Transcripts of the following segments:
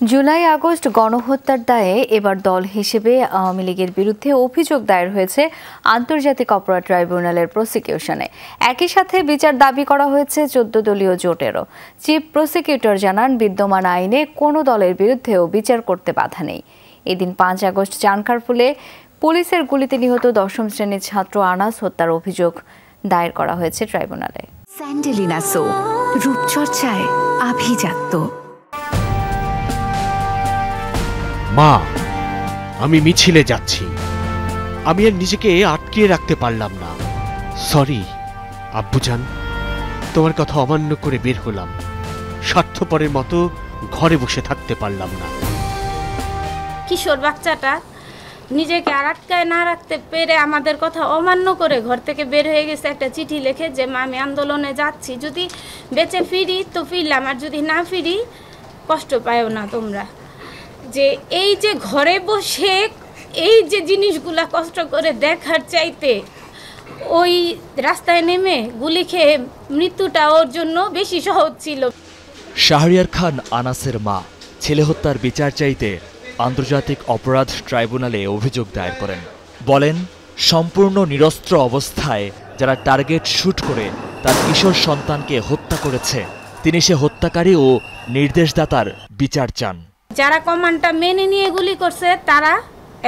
July August গণহত্যার দায়ে এবার দল হিসেবে আওয়ামী লীগের বিরুদ্ধে অভিযোগ দায়ের হয়েছে আন্তর্জাতিক অপরাধ ট্রাইব্যুনালের প্রসিকিউশনে। একই সাথে বিচার দাবি করা হয়েছে 14 দলীয় জোটেরও। চিফ প্রসিকিউটর জানান, বিদ্যমান আইনে কোনো দলের বিরুদ্ধেও বিচার করতে বাধা নেই। এদিন 5 আগস্ট চানখারপুলে পুলিশের গুলিতে নিহত 10ম শ্রেণীর ছাত্র আনাস হত্যার অভিযোগ দায়ের করা হয়েছে ট্রাইব্যুনালে। স্যান্ডেলিনা সো, রূপচর্চায় আভিজাত্য। মা, আমি মিছিলে যাচ্ছি। আমি আর নিজেকে আটকিয়ে রাখতে পারলাম না। সরি আব্বুজান, তোমার কথা অমান্য করে বের হলাম। স্বার্থপরের মতো ঘরে বসে থাকতে পারলাম না। কিশোর বাচ্চাটা নিজেকে আর আটকায় না রাখতে পেরে আমাদের কথা অমান্য করে ঘর থেকে বের হয়ে গেছে। একটা চিঠি লিখে যে মা, আমি আন্দোলনে যাচ্ছি, যদি বেঁচে ফিরি তো ফিরলাম, আর যদি না ফিরি কষ্ট পায়ও না তোমরা। যে এই যে ঘরে বসে এই যে জিনিসগুলা কষ্ট করে দেখার চাইতে ওই রাস্তায় নেমে গুলি খেয়ে মৃত্যুটা ওর জন্য বেশি সহজ ছিল। শাহরিয়ার খান আনাসের মা ছেলে হত্যার বিচার চাইতে আন্তর্জাতিক অপরাধ ট্রাইব্যুনালে অভিযোগ দায়ের করেন। বলেন, সম্পূর্ণ নিরস্ত্র অবস্থায় যারা টার্গেট শুট করে তার কিশোর সন্তানকে হত্যা করেছে, তিনি সে হত্যাকারী ও নির্দেশদাতার বিচার চান। যারা কমান্ডটা মেনে নিয়ে গুলি করছে তারা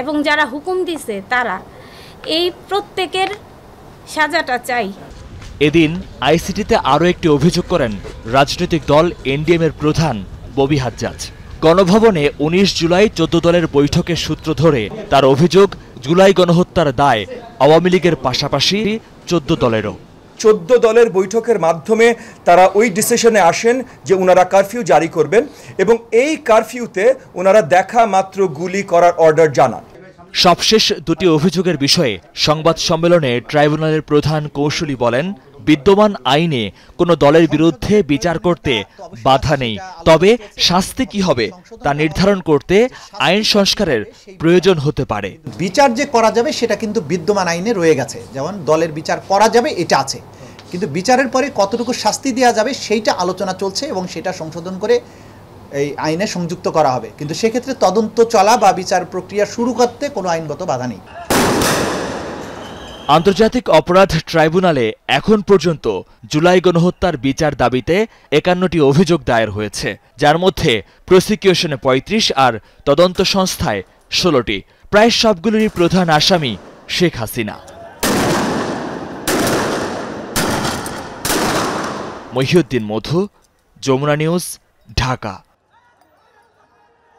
এবং যারা হুকুম দিছে তারা, এই প্রত্যেকের সাজাটা চাই। এদিন আইসিটিতে আরও একটি অভিযোগ করেন রাজনৈতিক দল এনডিএম এর প্রধান ববি হাজ্জাজ। গণভবনে 19 জুলাই 14 দলের বৈঠকের সূত্র ধরে তার অভিযোগ, জুলাই গণহত্যার দায় আওয়ামী লীগের পাশাপাশি 14 দলেরও। 14 দলের বৈঠকের মাধ্যমে তারা ওই ডিসিশনে আসেন যে ওনারা কারফিউ জারি করবেন এবং এই কারফিউতে ওনারা দেখা মাত্র গুলি করার অর্ডার জানান। সবশেষ দুটি অভিযোগের বিষয়ে সংবাদ সম্মেলনে ট্রাইব্যুনালের প্রধান কৌশলী বলেন, বিদ্যমান আইনে কোনো দলের বিরুদ্ধে বিচার করতে বাধা নেই, তবে শাস্তি কি হবে তা নির্ধারণ করতে আইন সংস্কারের প্রয়োজন হতে পারে। বিচার যে করা যাবে সেটা কিন্তু বিদ্যমান আইনে রয়ে গেছে। যেমন দলের বিচার করা যাবে এটা আছে, কিন্তু বিচারের পরে কতটুকু শাস্তি দেওয়া যাবে সেইটা আলোচনা চলছে এবং সেটা সংশোধন করে এই আইনে সংযুক্ত করা হবে। কিন্তু সেক্ষেত্রে তদন্ত চলা বা বিচার প্রক্রিয়া শুরু করতে কোনো আইনগত বাধা নেই। আন্তর্জাতিক অপরাধ ট্রাইব্যুনালে এখন পর্যন্ত জুলাই গণহত্যার বিচার দাবিতে 51টি অভিযোগ দায়ের হয়েছে, যার মধ্যে প্রসিকিউশনে 35 আর তদন্ত সংস্থায় 16টি। প্রায় সবগুলোরই প্রধান আসামি শেখ হাসিনা। মহিউদ্দিন মধু, যমুনা নিউজ, ঢাকা।